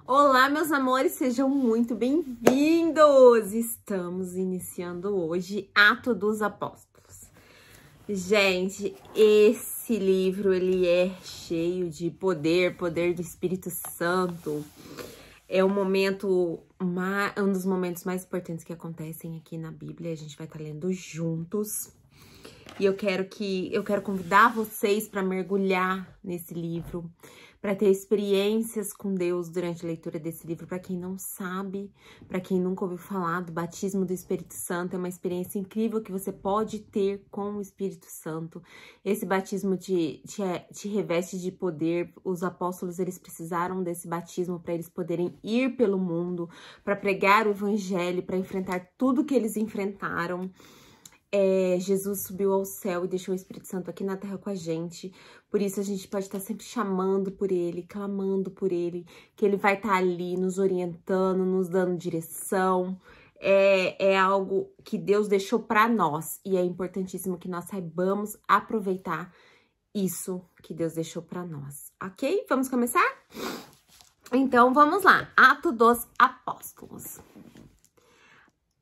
Olá, meus amores, sejam muito bem-vindos! Estamos iniciando hoje Atos dos Apóstolos. Gente, esse livro, ele é cheio de poder do Espírito Santo. É um dos momentos mais importantes que acontecem aqui na Bíblia. A gente vai estar lendo juntos. E eu quero convidar vocês para mergulhar nesse livro, para ter experiências com Deus durante a leitura desse livro. Para quem não sabe, para quem nunca ouviu falar do batismo do Espírito Santo, é uma experiência incrível que você pode ter com o Espírito Santo. Esse batismo te reveste de poder. Os apóstolos, eles precisaram desse batismo para eles poderem ir pelo mundo, para pregar o evangelho, para enfrentar tudo que eles enfrentaram. Jesus subiu ao céu e deixou o Espírito Santo aqui na terra com a gente. Por isso a gente pode estar sempre chamando por ele, clamando por ele, que ele vai estar ali nos orientando, nos dando direção. É algo que Deus deixou para nós e é importantíssimo que nós saibamos aproveitar isso que Deus deixou para nós, ok? Vamos começar? Então vamos lá, Atos dos Apóstolos.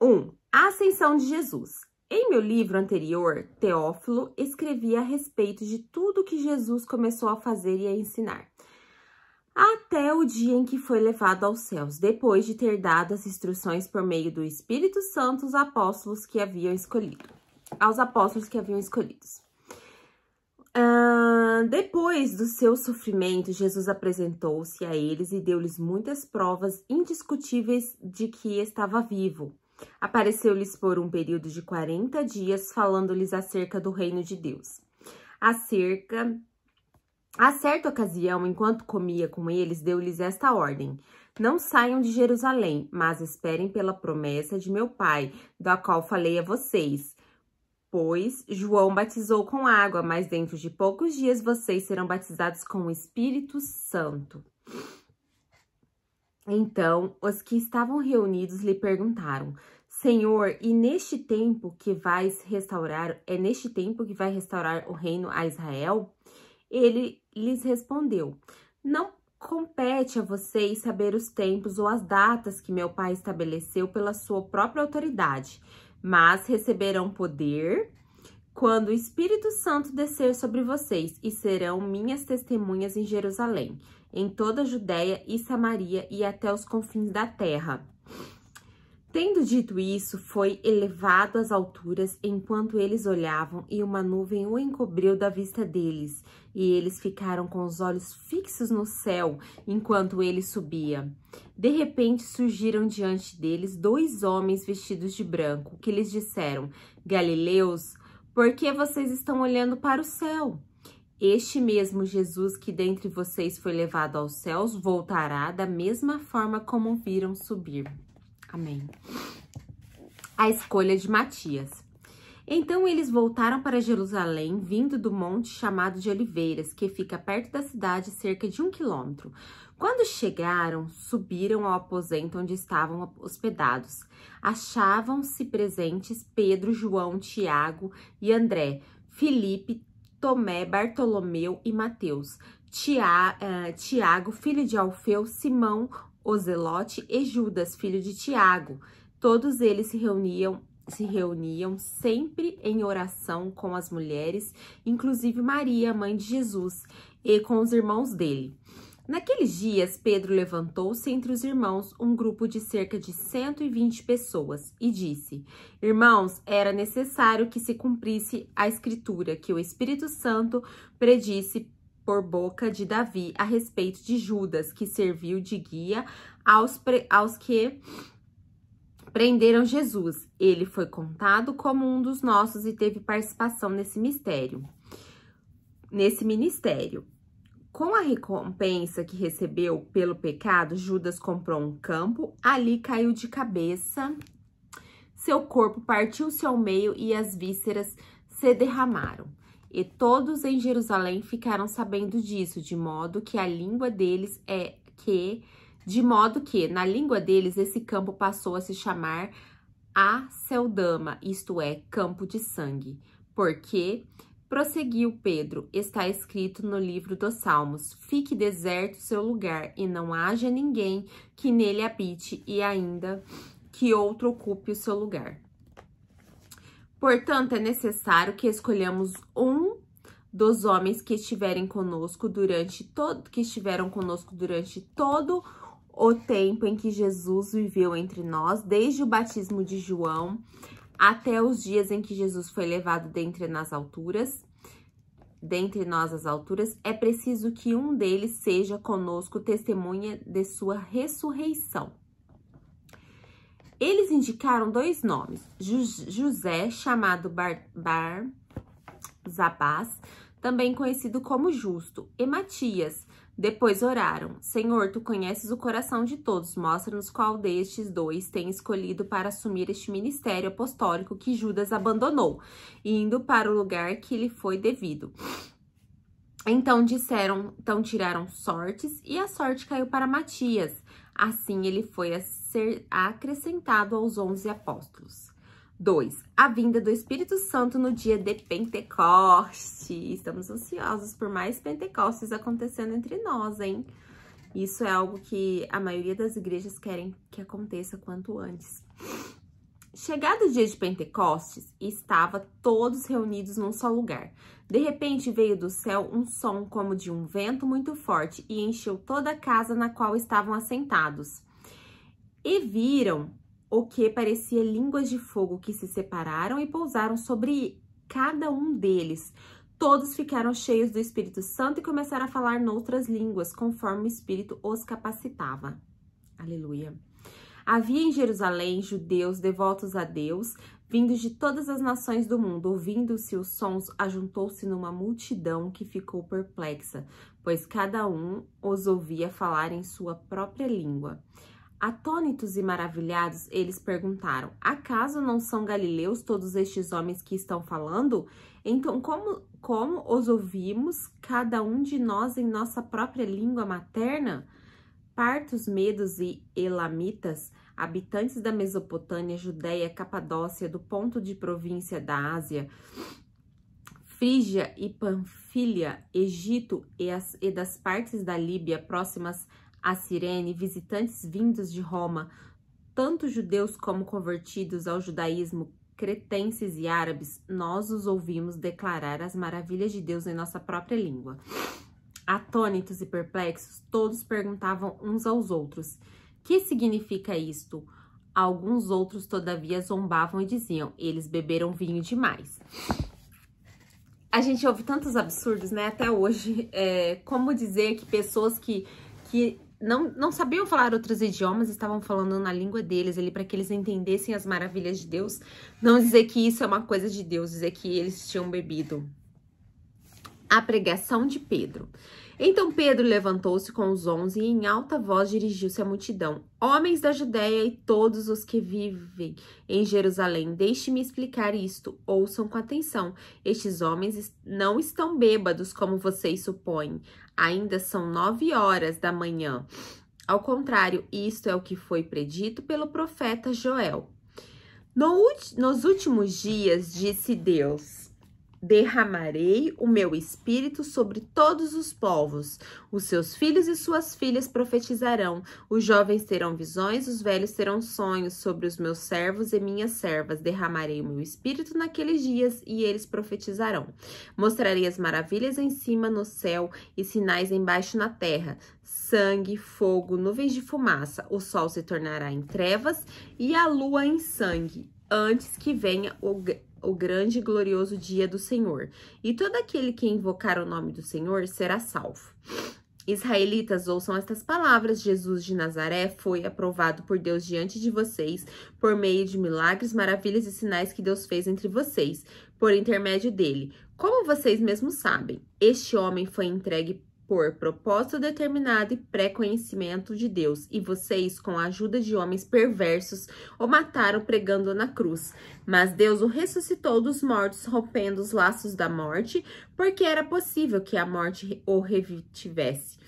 1. A ascensão de Jesus. Em meu livro anterior, Teófilo, escrevi a respeito de tudo que Jesus começou a fazer e a ensinar, até o dia em que foi levado aos céus, depois de ter dado as instruções por meio do Espírito Santo aos apóstolos que haviam escolhido. Depois do seu sofrimento, Jesus apresentou-se a eles e deu-lhes muitas provas indiscutíveis de que estava vivo. Apareceu-lhes por um período de 40 dias, falando-lhes acerca do reino de Deus. A certa ocasião, enquanto comia com eles, deu-lhes esta ordem: não saiam de Jerusalém, mas esperem pela promessa de meu Pai, da qual falei a vocês. Pois João batizou com água, mas dentro de poucos dias vocês serão batizados com o Espírito Santo. Então, os que estavam reunidos lhe perguntaram: Senhor, e neste tempo que vai restaurar o reino a Israel? Ele lhes respondeu: não compete a vocês saber os tempos ou as datas que meu Pai estabeleceu pela sua própria autoridade, mas receberão poder quando o Espírito Santo descer sobre vocês, e serão minhas testemunhas em Jerusalém, em toda a Judéia e Samaria e até os confins da terra. Tendo dito isso, foi elevado às alturas enquanto eles olhavam, e uma nuvem o encobriu da vista deles, e eles ficaram com os olhos fixos no céu enquanto ele subia. De repente surgiram diante deles 2 homens vestidos de branco, que lhes disseram: Galileus, por que vocês estão olhando para o céu? Este mesmo Jesus que dentre vocês foi levado aos céus voltará da mesma forma como viram subir. Amém. A escolha de Matias. Então eles voltaram para Jerusalém, vindo do monte chamado de Oliveiras, que fica perto da cidade, cerca de 1 quilômetro. Quando chegaram, subiram ao aposento onde estavam hospedados. Achavam-se presentes Pedro, João, Tiago e André, Filipe, Tomé, Bartolomeu e Mateus, Tiago, filho de Alfeu, Simão, o Zelote e Judas, filho de Tiago. Todos eles se reuniam sempre em oração com as mulheres, inclusive Maria, mãe de Jesus, e com os irmãos dele. Naqueles dias, Pedro levantou-se entre os irmãos, um grupo de cerca de 120 pessoas, e disse: Irmãos, era necessário que se cumprisse a escritura, que o Espírito Santo predisse por boca de Davi a respeito de Judas, que serviu de guia aos que prenderam Jesus. Ele foi contado como um dos nossos e teve participação nesse ministério. Com a recompensa que recebeu pelo pecado, Judas comprou um campo, ali caiu de cabeça, seu corpo partiu-se ao meio e as vísceras se derramaram. E todos em Jerusalém ficaram sabendo disso, de modo que na língua deles esse campo passou a se chamar Aceldama, isto é, campo de sangue, porque Prosseguiu Pedro, está escrito no livro dos Salmos, fique deserto seu lugar, e não haja ninguém que nele habite, e ainda que outro ocupe o seu lugar. Portanto, é necessário que escolhamos um dos homens que estiveram conosco durante todo o tempo em que Jesus viveu entre nós, desde o batismo de João até os dias em que Jesus foi levado dentre nós às alturas, é preciso que um deles seja conosco testemunha de sua ressurreição. Eles indicaram 2 nomes, José, chamado Barzabás, também conhecido como Justo, e Matias. Depois oraram, Senhor, tu conheces o coração de todos, mostra-nos qual destes 2 tem escolhido para assumir este ministério apostólico que Judas abandonou, indo para o lugar que lhe foi devido. Então tiraram sortes, e a sorte caiu para Matias. Assim ele foi a ser acrescentado aos 11 apóstolos. 2. A vinda do Espírito Santo no dia de Pentecostes. Estamos ansiosos por mais Pentecostes acontecendo entre nós, hein? Isso é algo que a maioria das igrejas querem que aconteça quanto antes. Chegado o dia de Pentecostes, estavam todos reunidos num só lugar. De repente veio do céu um som como de um vento muito forte e encheu toda a casa na qual estavam assentados. E viram o que parecia línguas de fogo que se separaram e pousaram sobre cada um deles. Todos ficaram cheios do Espírito Santo e começaram a falar noutras línguas, conforme o Espírito os capacitava. Aleluia. Havia em Jerusalém judeus devotos a Deus, vindos de todas as nações do mundo. Ouvindo-se os sons, ajuntou-se numa multidão que ficou perplexa, pois cada um os ouvia falar em sua própria língua. Atônitos e maravilhados, eles perguntaram, acaso não são galileus todos estes homens que estão falando? Então, como os ouvimos, cada um de nós em nossa própria língua materna? Partos, medos e elamitas, habitantes da Mesopotâmia, Judéia, Capadócia, do ponto de província da Ásia, Frígia e Panfilha, Egito e das partes da Líbia próximas a Cirene, visitantes vindos de Roma, tanto judeus como convertidos ao judaísmo, cretenses e árabes, nós os ouvimos declarar as maravilhas de Deus em nossa própria língua. Atônitos e perplexos, todos perguntavam uns aos outros, que significa isto? Alguns outros, todavia, zombavam e diziam, eles beberam vinho demais. A gente ouve tantos absurdos, né, até hoje, como dizer que pessoas que não sabiam falar outros idiomas, estavam falando na língua deles ali para que eles entendessem as maravilhas de Deus. Não dizer que isso é uma coisa de Deus, dizer que eles tinham bebido. A pregação de Pedro. Então Pedro levantou-se com os 11 e em alta voz dirigiu-se à multidão. Homens da Judéia e todos os que vivem em Jerusalém, deixe-me explicar isto, ouçam com atenção. Estes homens não estão bêbados como vocês supõem. Ainda são 9 horas da manhã. Ao contrário, isto é o que foi predito pelo profeta Joel. Nos últimos dias, disse Deus, derramarei o meu espírito sobre todos os povos. Os seus filhos e suas filhas profetizarão. Os jovens terão visões, os velhos terão sonhos. Sobre os meus servos e minhas servas derramarei o meu espírito naqueles dias e eles profetizarão. Mostrarei as maravilhas em cima no céu e sinais embaixo na terra. Sangue, fogo, nuvens de fumaça. O sol se tornará em trevas e a lua em sangue, antes que venha o grande e glorioso dia do Senhor. E todo aquele que invocar o nome do Senhor será salvo. Israelitas, ouçam estas palavras. Jesus de Nazaré foi aprovado por Deus diante de vocês por meio de milagres, maravilhas e sinais que Deus fez entre vocês, por intermédio dele. Como vocês mesmos sabem, este homem foi entregue por propósito determinado e pré-conhecimento de Deus, e vocês, com a ajuda de homens perversos, o mataram pregando-o na cruz. Mas Deus o ressuscitou dos mortos, rompendo os laços da morte, porque era possível que a morte o retivesse.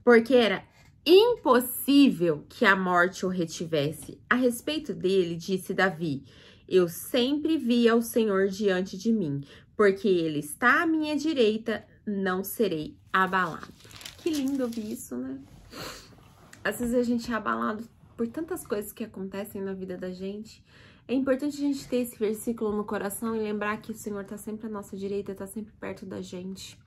Porque era impossível que a morte o retivesse. A respeito dele, disse Davi, eu sempre vi ao Senhor diante de mim. porque ele está à minha direita, não serei abalado. Que lindo ouvir isso, né? Às vezes a gente é abalado por tantas coisas que acontecem na vida da gente. É importante a gente ter esse versículo no coração e lembrar que o Senhor está sempre à nossa direita, está sempre perto da gente.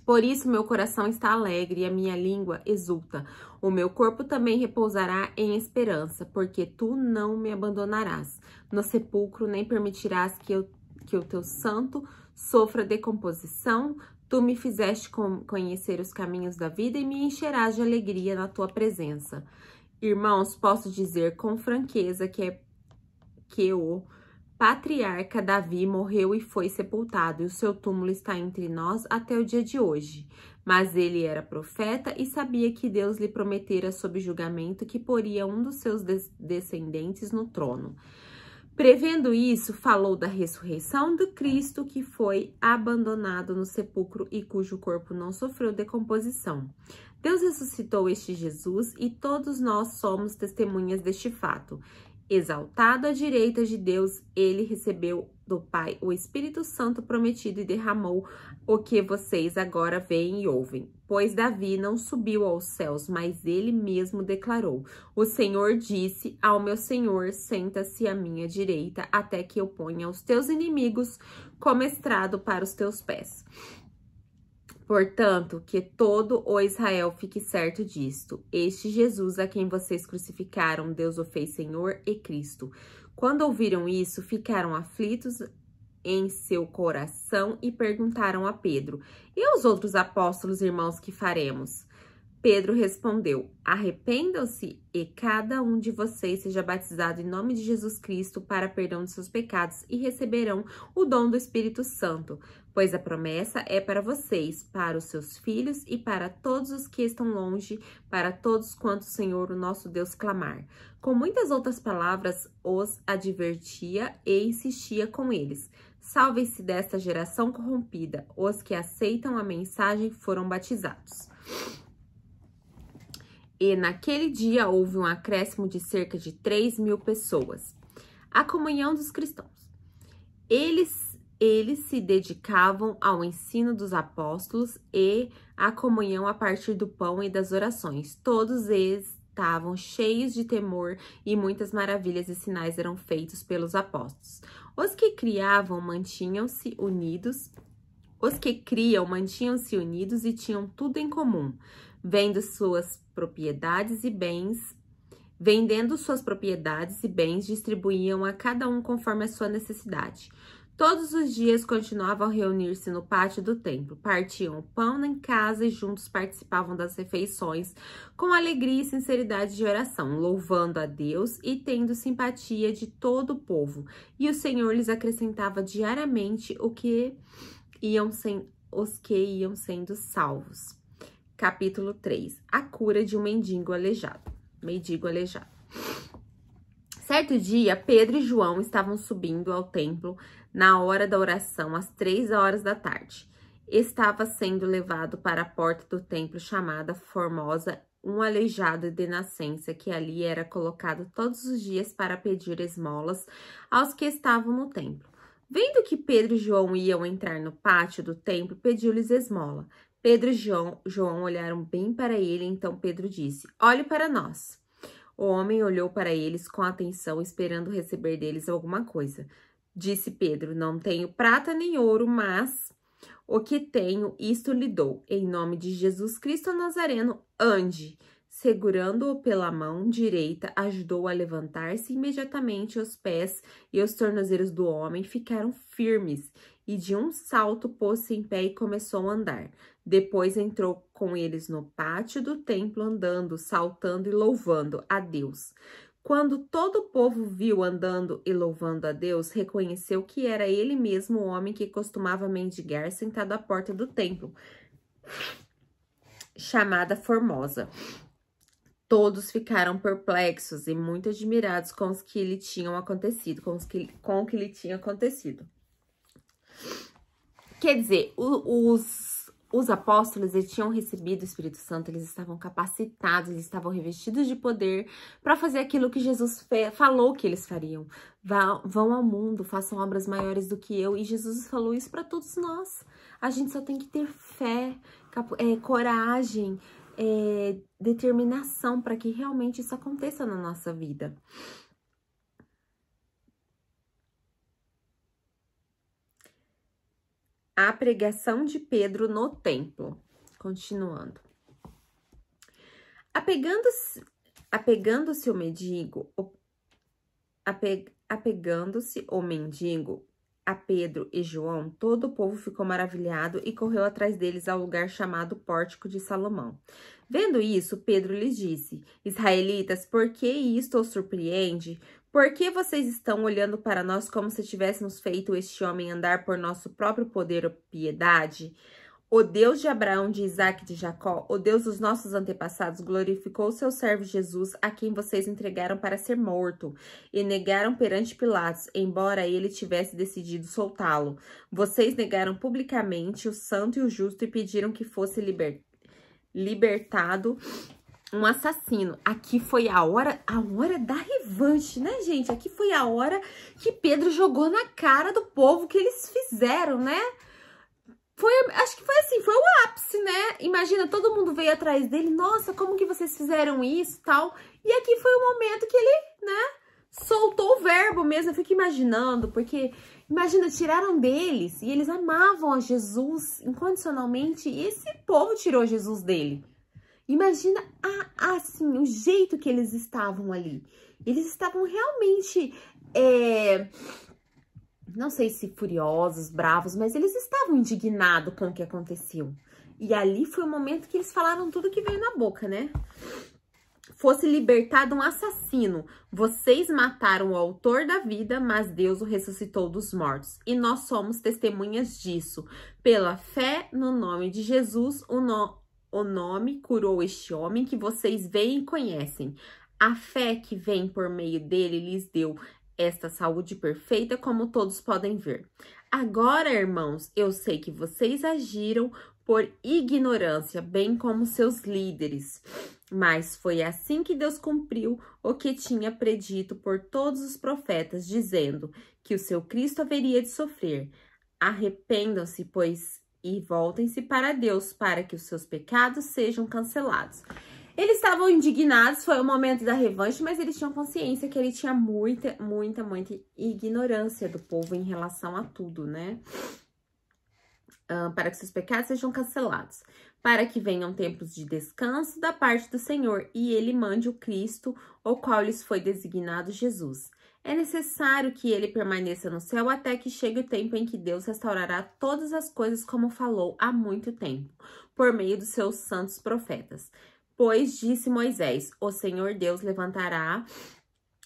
Por isso meu coração está alegre e a minha língua exulta. O meu corpo também repousará em esperança, porque tu não me abandonarás. No sepulcro nem permitirás que o teu santo sofra decomposição. Tu me fizeste conhecer os caminhos da vida e me encherás de alegria na tua presença. Irmãos, posso dizer com franqueza que o patriarca Davi morreu e foi sepultado, e o seu túmulo está entre nós até o dia de hoje. Mas ele era profeta e sabia que Deus lhe prometera sob julgamento que poria um dos seus descendentes no trono. Prevendo isso, falou da ressurreição do Cristo, que foi abandonado no sepulcro e cujo corpo não sofreu decomposição. Deus ressuscitou este Jesus e todos nós somos testemunhas deste fato. Exaltado à direita de Deus, ele recebeu do Pai o Espírito Santo prometido e derramou o que vocês agora veem e ouvem. Pois Davi não subiu aos céus, mas ele mesmo declarou: o Senhor disse ao meu Senhor, senta-se à minha direita, até que eu ponha os teus inimigos como estrado para os teus pés. Portanto, que todo o Israel fique certo disto. Este Jesus a quem vocês crucificaram, Deus o fez Senhor e Cristo. Quando ouviram isso, ficaram aflitos em seu coração e perguntaram a Pedro: e aos outros apóstolos, irmãos, que faremos? Pedro respondeu: arrependam-se e cada um de vocês seja batizado em nome de Jesus Cristo para perdão de seus pecados e receberão o dom do Espírito Santo, pois a promessa é para vocês, para os seus filhos e para todos os que estão longe, para todos quantos o Senhor, o nosso Deus, clamar. Com muitas outras palavras, os advertia e insistia com eles: salvem-se desta geração corrompida. Os que aceitam a mensagem foram batizados. E naquele dia houve um acréscimo de cerca de 3.000 pessoas. A comunhão dos cristãos. Eles se dedicavam ao ensino dos apóstolos e à comunhão a partir do pão e das orações. Todos eles estavam cheios de temor e muitas maravilhas e sinais eram feitos pelos apóstolos. Os que criam mantinham-se unidos e tinham tudo em comum. Vendendo suas propriedades e bens, distribuíam a cada um conforme a sua necessidade. Todos os dias continuavam a reunir-se no pátio do templo, partiam o pão em casa e juntos participavam das refeições com alegria e sinceridade de oração, louvando a Deus e tendo simpatia de todo o povo. E o Senhor lhes acrescentava diariamente os que iam sendo salvos. Capítulo 3. A cura de um mendigo aleijado. Certo dia, Pedro e João estavam subindo ao templo na hora da oração, às 3 da tarde. Estava sendo levado para a porta do templo chamada Formosa um aleijado de nascença, que ali era colocado todos os dias para pedir esmolas aos que estavam no templo. Vendo que Pedro e João iam entrar no pátio do templo, pediu-lhes esmola. Pedro e João olharam bem para ele, então Pedro disse: olhe para nós. O homem olhou para eles com atenção, esperando receber deles alguma coisa. Disse Pedro: não tenho prata nem ouro, mas o que tenho, isto lhe dou. Em nome de Jesus Cristo Nazareno, ande. Segurando-o pela mão direita, ajudou-o a levantar-se. Imediatamente os pés e os tornozelos do homem ficaram firmes, e de um salto pôs-se em pé e começou a andar. Depois entrou com eles no pátio do templo, andando, saltando e louvando a Deus. Quando todo o povo viu andando e louvando a Deus, reconheceu que era ele mesmo o homem que costumava mendigar sentado à porta do templo, chamada Formosa. Todos ficaram perplexos e muito admirados com o que lhe tinha acontecido. Quer dizer, os apóstolos, eles tinham recebido o Espírito Santo, eles estavam capacitados, eles estavam revestidos de poder para fazer aquilo que Jesus falou que eles fariam. Vão ao mundo, façam obras maiores do que eu. E Jesus falou isso para todos nós. A gente só tem que ter fé, coragem, determinação para que realmente isso aconteça na nossa vida. A pregação de Pedro no templo. Continuando. Apegando-se o mendigo a Pedro e João, todo o povo ficou maravilhado e correu atrás deles ao lugar chamado Pórtico de Salomão. Vendo isso, Pedro lhes disse: Israelitas, por que isto os surpreende? Por que vocês estão olhando para nós como se tivéssemos feito este homem andar por nosso próprio poder ou piedade? O Deus de Abraão, de Isaque e de Jacó, o Deus dos nossos antepassados, glorificou o seu servo Jesus, a quem vocês entregaram para ser morto, e negaram perante Pilatos, embora ele tivesse decidido soltá-lo. Vocês negaram publicamente o santo e o justo e pediram que fosse libertado um assassino. Aqui foi a hora da revanche, né, gente? Aqui foi a hora que Pedro jogou na cara do povo que eles fizeram, né? Acho que foi assim, foi o ápice, né? Imagina, todo mundo veio atrás dele, nossa, como que vocês fizeram isso, tal. E aqui foi o momento que ele, né, soltou o verbo mesmo. Eu fico imaginando, porque, imagina, tiraram deles e eles amavam a Jesus incondicionalmente e esse povo tirou Jesus dele. Imagina, assim, o jeito que eles estavam ali. Eles estavam realmente, não sei se furiosos, bravos, mas eles estavam indignados com o que aconteceu. E ali foi o momento que eles falaram tudo que veio na boca, né? Fosse libertado um assassino. Vocês mataram o autor da vida, mas Deus o ressuscitou dos mortos. E nós somos testemunhas disso. Pela fé no nome de Jesus, o nome curou este homem que vocês veem e conhecem. A fé que vem por meio dele lhes deu esta saúde perfeita, como todos podem ver. Agora, irmãos, eu sei que vocês agiram por ignorância, bem como seus líderes. Mas foi assim que Deus cumpriu o que tinha predito por todos os profetas, dizendo que o seu Cristo haveria de sofrer. Arrependam-se, pois, e voltem-se para Deus, para que os seus pecados sejam cancelados. Eles estavam indignados, foi o momento da revanche, mas eles tinham consciência que ele tinha muita ignorância do povo em relação a tudo, né? Para que seus pecados sejam cancelados, para que venham tempos de descanso da parte do Senhor, e ele mande o Cristo, o qual lhes foi designado Jesus. É necessário que ele permaneça no céu até que chegue o tempo em que Deus restaurará todas as coisas como falou há muito tempo, por meio dos seus santos profetas. Pois disse Moisés, o Senhor Deus levantará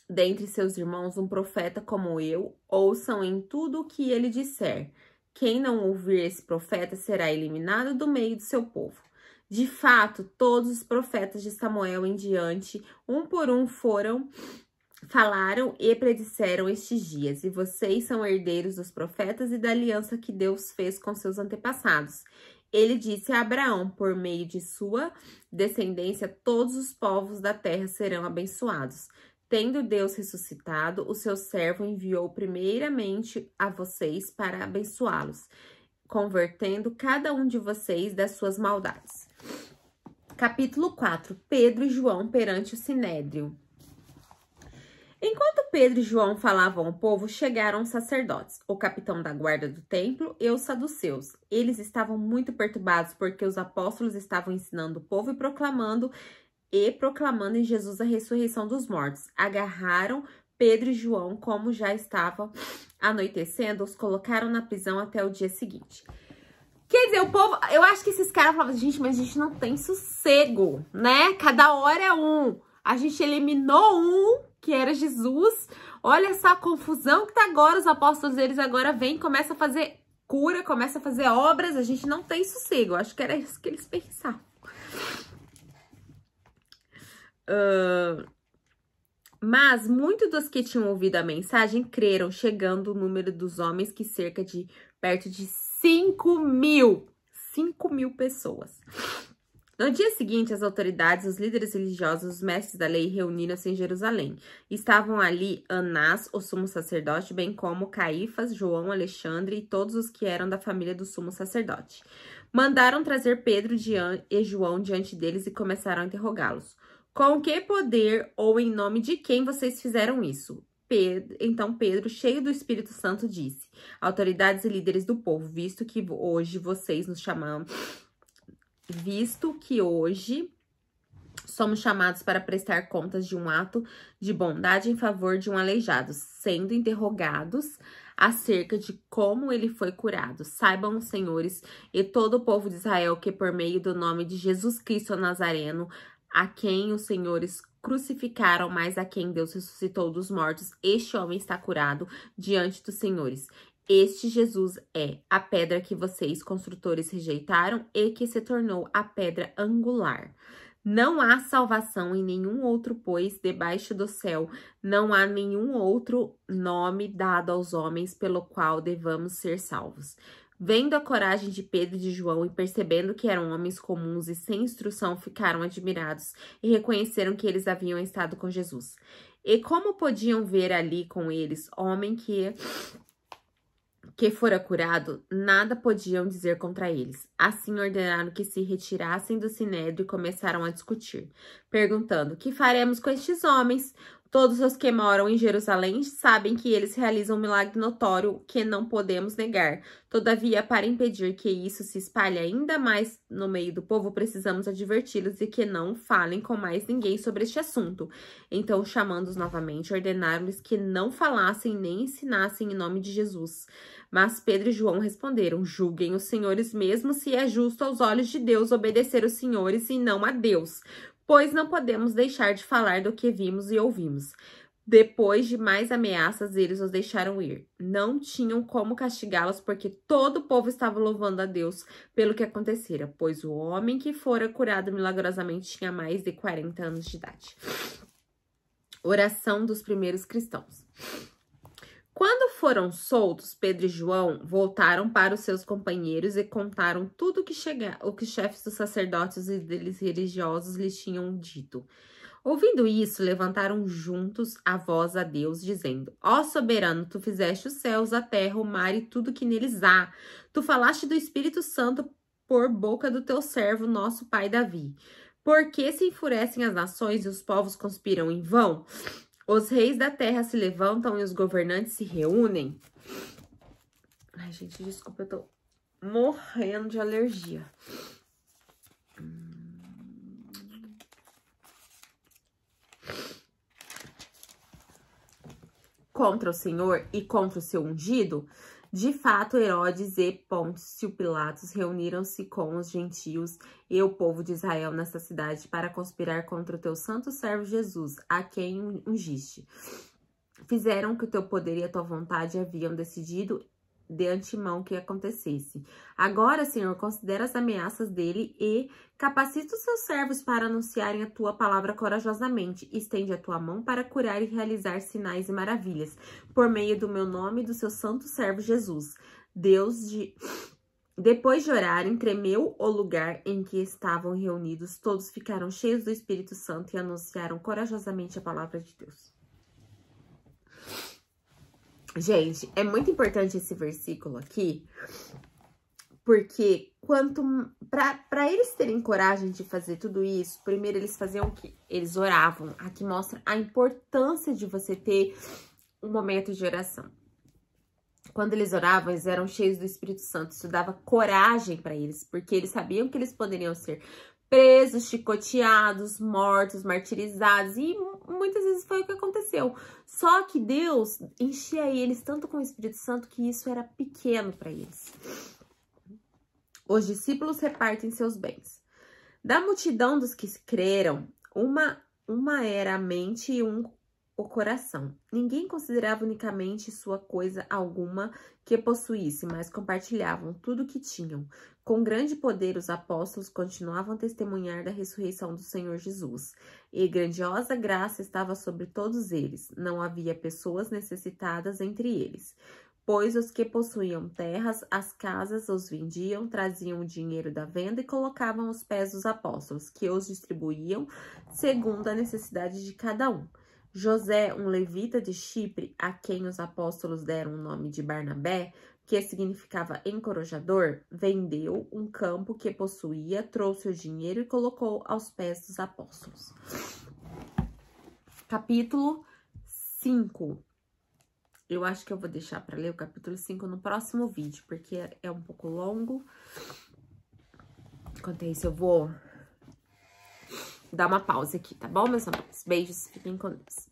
dentre seus irmãos um profeta como eu, ouçam em tudo o que ele disser. Quem não ouvir esse profeta será eliminado do meio do seu povo. De fato, todos os profetas de Samuel em diante, um por um falaram e predisseram estes dias, e vocês são herdeiros dos profetas e da aliança que Deus fez com seus antepassados. Ele disse a Abraão, por meio de sua descendência, todos os povos da terra serão abençoados. Tendo Deus ressuscitado, o seu servo enviou primeiramente a vocês para abençoá-los, convertendo cada um de vocês das suas maldades. Capítulo 4. Pedro e João perante o Sinédrio. Enquanto Pedro e João falavam ao povo, chegaram os sacerdotes, o capitão da guarda do templo e os saduceus. Eles estavam muito perturbados porque os apóstolos estavam ensinando o povo e proclamando em Jesus a ressurreição dos mortos. Agarraram Pedro e João, como já estava anoitecendo, os colocaram na prisão até o dia seguinte. Quer dizer, o povo, eu acho que esses caras falavam, gente, mas a gente não tem sossego, né? Cada hora é um. A gente eliminou um, que era Jesus. Olha essa confusão que tá agora. Os apóstolos, eles agora vêm, começam a fazer cura, começam a fazer obras. A gente não tem sossego. Acho que era isso que eles pensavam. Mas muitos dos que tinham ouvido a mensagem creram, chegando o número dos homens que perto de 5 mil. 5.000 pessoas. No dia seguinte, as autoridades, os líderes religiosos, os mestres da lei reuniram-se em Jerusalém. Estavam ali Anás, o sumo sacerdote, bem como Caifás, João, Alexandre e todos os que eram da família do sumo sacerdote. Mandaram trazer Pedro e João diante deles e começaram a interrogá-los. Com que poder ou em nome de quem vocês fizeram isso? Então Pedro, cheio do Espírito Santo, disse: autoridades e líderes do povo, visto que hoje somos chamados para prestar contas de um ato de bondade em favor de um aleijado, sendo interrogados acerca de como ele foi curado. Saibam os senhores e todo o povo de Israel que por meio do nome de Jesus Cristo Nazareno, a quem os senhores crucificaram, mas a quem Deus ressuscitou dos mortos, este homem está curado diante dos senhores. Este Jesus é a pedra que vocês, construtores, rejeitaram e que se tornou a pedra angular. Não há salvação em nenhum outro, pois debaixo do céu não há nenhum outro nome dado aos homens pelo qual devamos ser salvos. Vendo a coragem de Pedro e de João e percebendo que eram homens comuns e sem instrução, ficaram admirados e reconheceram que eles haviam estado com Jesus. E como podiam ver ali com eles homem que fora curado, nada podiam dizer contra eles. Assim ordenaram que se retirassem do sinédrio e começaram a discutir, perguntando: que faremos com estes homens? Todos os que moram em Jerusalém sabem que eles realizam um milagre notório que não podemos negar. Todavia, para impedir que isso se espalhe ainda mais no meio do povo, precisamos adverti-los de que não falem com mais ninguém sobre este assunto. Então, chamando-os novamente, ordenaram-lhes que não falassem nem ensinassem em nome de Jesus. Mas Pedro e João responderam: julguem os senhores mesmo se é justo aos olhos de Deus obedecer os senhores e não a Deus, pois não podemos deixar de falar do que vimos e ouvimos. Depois de mais ameaças, eles os deixaram ir. Não tinham como castigá-los, porque todo o povo estava louvando a Deus pelo que acontecera, pois o homem que fora curado milagrosamente tinha mais de 40 anos de idade. Oração dos primeiros cristãos. Quando foram soltos, Pedro e João voltaram para os seus companheiros e contaram tudo o que os chefes dos sacerdotes e líderes religiosos lhes tinham dito. Ouvindo isso, levantaram juntos a voz a Deus, dizendo: ó soberano, tu fizeste os céus, a terra, o mar e tudo que neles há. Tu falaste do Espírito Santo por boca do teu servo, nosso pai Davi. Por que se enfurecem as nações e os povos conspiram em vão? Os reis da terra se levantam e os governantes se reúnem. Ai, gente, desculpa, eu tô morrendo de alergia. Contra o Senhor e contra o seu ungido? De fato, Herodes e Pôncio Pilatos reuniram-se com os gentios e o povo de Israel nesta cidade para conspirar contra o teu santo servo Jesus, a quem ungiste. Fizeram o que o teu poder e a tua vontade haviam decidido de antemão que acontecesse. Agora, Senhor, considera as ameaças dele e capacita os seus servos para anunciarem a tua palavra corajosamente. Estende a tua mão para curar e realizar sinais e maravilhas, por meio do meu nome e do seu santo servo Jesus. Depois de orarem, tremeu o lugar em que estavam reunidos. Todos ficaram cheios do Espírito Santo e anunciaram corajosamente a palavra de Deus. Gente, é muito importante esse versículo aqui, porque para eles terem coragem de fazer tudo isso, primeiro eles faziam o quê? Eles oravam. Aqui mostra a importância de você ter um momento de oração. Quando eles oravam, eles eram cheios do Espírito Santo. Isso dava coragem para eles, porque eles sabiam que eles poderiam ser presos, chicoteados, mortos, martirizados, e muitas vezes foi o que aconteceu. Só que Deus enchia eles tanto com o Espírito Santo que isso era pequeno para eles. Os discípulos repartem seus bens. Da multidão dos que creram, uma era a mente e o coração. Ninguém considerava unicamente sua coisa alguma que possuísse, mas compartilhavam tudo o que tinham. Com grande poder, os apóstolos continuavam a testemunhar da ressurreição do Senhor Jesus, e grandiosa graça estava sobre todos eles. Não havia pessoas necessitadas entre eles, pois os que possuíam terras, as casas os vendiam, traziam o dinheiro da venda e colocavam aos pés dos apóstolos, que os distribuíam segundo a necessidade de cada um. José, um levita de Chipre, a quem os apóstolos deram o nome de Barnabé, que significava encorajador, vendeu um campo que possuía, trouxe o dinheiro e colocou aos pés dos apóstolos. Capítulo 5. Eu acho que eu vou deixar para ler o capítulo 5 no próximo vídeo, porque é um pouco longo. Enquanto isso, eu vou dar uma pausa aqui, tá bom, meus amores? Beijos, fiquem com Deus.